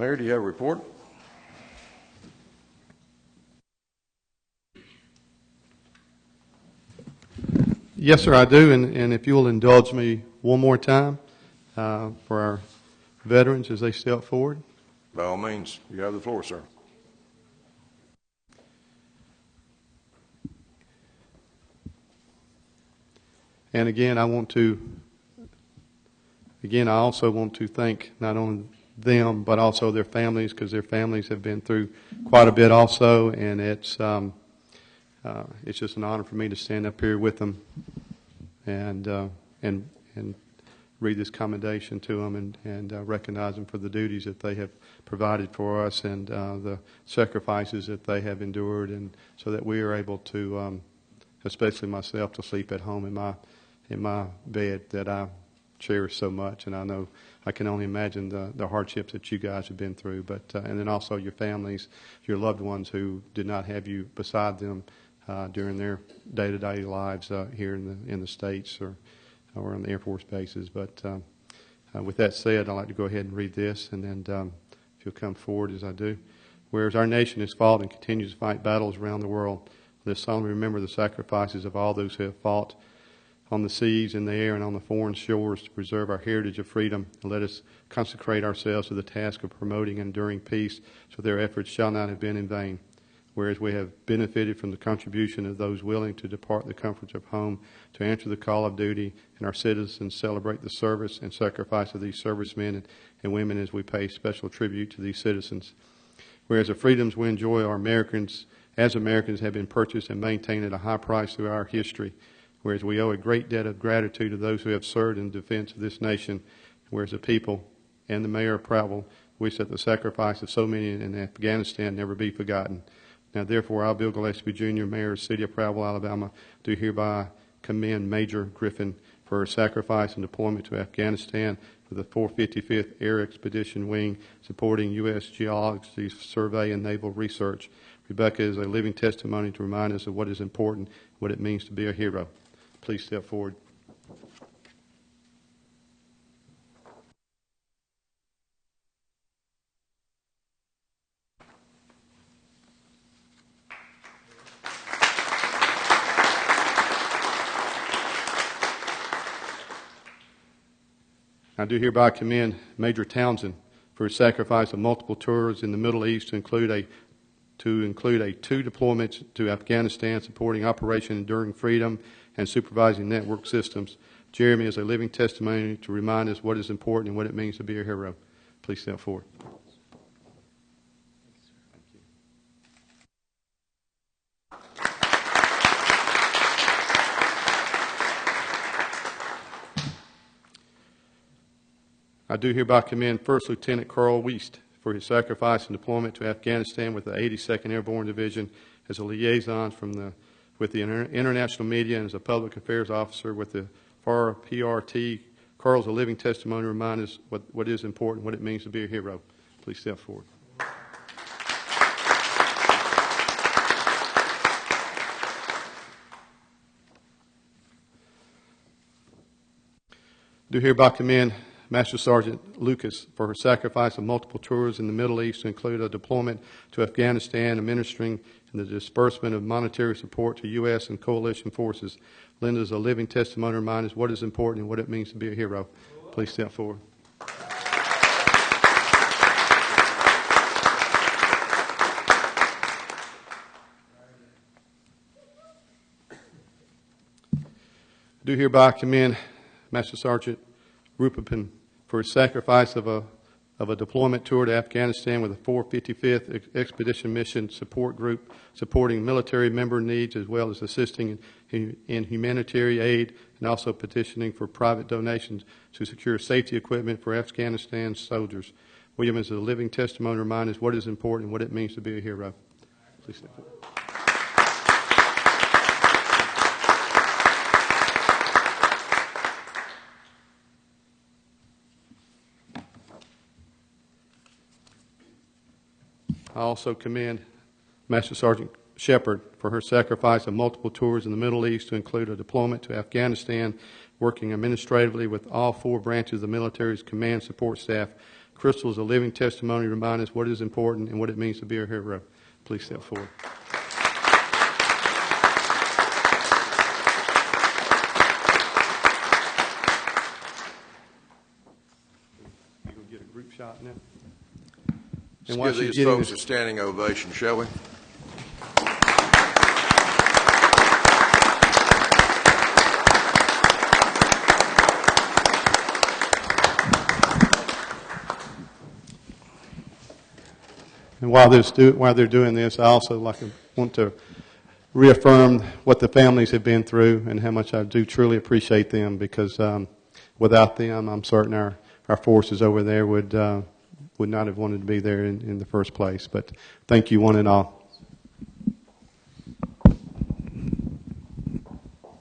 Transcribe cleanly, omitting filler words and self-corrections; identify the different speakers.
Speaker 1: Mayor, do you have a report?
Speaker 2: Yes, sir, I do, and if you will indulge me one more time for our veterans as they step forward.
Speaker 1: By all means, you have the floor, sir.
Speaker 2: And again, I also want to thank not only them, but also their families, because their families have been through quite a bit also, and it's just an honor for me to stand up here with them and read this commendation to them and recognize them for the duties that they have provided for us and the sacrifices that they have endured, and so that we are able to, especially myself, to sleep at home in my bed that I cherish so much. And I know I can only imagine the hardships that you guys have been through, but and then also your families, your loved ones who did not have you beside them during their day-to-day lives here in the States or on the Air Force bases. But with that said, I'd like to go ahead and read this, and then if you'll come forward as I do. Whereas our nation has fought and continues to fight battles around the world, let us solemnly remember the sacrifices of all those who have fought on the seas, in the air, and on the foreign shores to preserve our heritage of freedom. And let us consecrate ourselves to the task of promoting and enduring peace, so their efforts shall not have been in vain. Whereas we have benefited from the contribution of those willing to depart the comforts of home to answer the call of duty, and our citizens celebrate the service and sacrifice of these servicemen and women as we pay special tribute to these citizens. Whereas the freedoms we enjoy as Americans have been purchased and maintained at a high price through our history. Whereas we owe a great debt of gratitude to those who have served in defense of this nation. Whereas the people and the mayor of Prattville wish that the sacrifice of so many in Afghanistan never be forgotten. Now, therefore, I, Bill Gillespie, Jr., Mayor of the City of Prattville, Alabama, do hereby commend Major Griffin for her sacrifice and deployment to Afghanistan for the 455th Air Expedition Wing, supporting U.S. geology survey and naval research. Rebecca is a living testimony to remind us of what is important, what it means to be a hero. Please step forward. I do hereby commend Major Townsend for his sacrifice of multiple tours in the Middle East to include a two deployments to Afghanistan, supporting Operation Enduring Freedom and supervising network systems. Jeremy is a living testimony to remind us what is important and what it means to be a hero. Please step forward. I do hereby commend First Lieutenant Carl Wiest for his sacrifice and deployment to Afghanistan with the 82nd Airborne Division as a liaison with the international media and as a public affairs officer with the FAR PRT. Carl's a living testimony to remind us what is important, what it means to be a hero. Please step forward. Do hereby commend Master Sergeant Lucas for her sacrifice of multiple tours in the Middle East to include a deployment to Afghanistan, administering in the disbursement of monetary support to U.S. and coalition forces. Linda is a living testimony to remind us what is important and what it means to be a hero. Please step forward. Do hereby commend Master Sergeant Rupapin for his sacrifice of a deployment tour to Afghanistan with the 455th Expedition Mission Support Group, supporting military member needs as well as assisting in humanitarian aid, and also petitioning for private donations to secure safety equipment for Afghanistan soldiers. William is a living testimony to remind us what is important and what it means to be a hero. Please step forward. I also commend Master Sergeant Shepard for her sacrifice of multiple tours in the Middle East to include a deployment to Afghanistan, working administratively with all four branches of the military's command support staff, Crystal is a living testimony to remind us what is important and what it means to be a hero. Please step forward. You gonna get a group shot now?
Speaker 1: Let's
Speaker 2: while
Speaker 1: give
Speaker 2: she's
Speaker 1: these
Speaker 2: getting
Speaker 1: folks
Speaker 2: this-
Speaker 1: a standing ovation, shall we?
Speaker 2: And while they're doing this, I also want to reaffirm what the families have been through and how much I do truly appreciate them, because without them, I'm certain our forces over there would not have wanted to be there in the first place. But thank you, one and all.